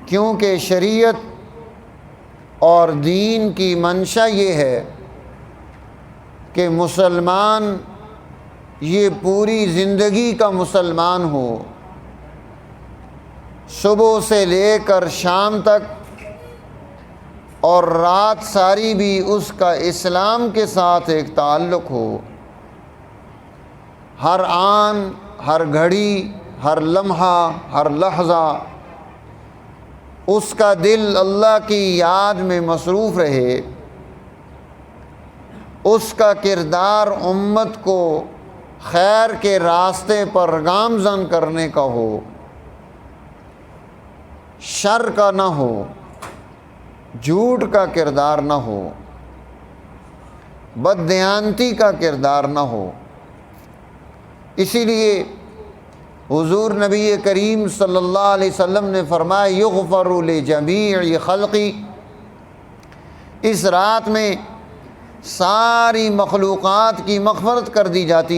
کیونکہ شریعت اور دین کی منشا یہ ہے کہ مسلمان یہ پوری زندگی کا مسلمان ہو، صبح سے لے کر شام تک، اور رات ساری بھی اس کا اسلام کے ساتھ ایک تعلق ہو۔ ہر آن، ہر گھڑی، ہر لمحہ، ہر لحظہ اس کا دل اللہ کی یاد میں مصروف رہے، اس کا کردار امت کو خیر کے راستے پر گامزن کرنے کا ہو، شر کا نہ ہو، جھوٹ کا کردار نہ ہو، بددیانتی کا کردار نہ ہو۔ اسی لیے حضور نبی کریم صلی اللہ علیہ وسلم نے فرمایا یغفر لجمیع خلقی، اس رات میں ساری مخلوقات کی مغفرت کر دی جاتی ہے۔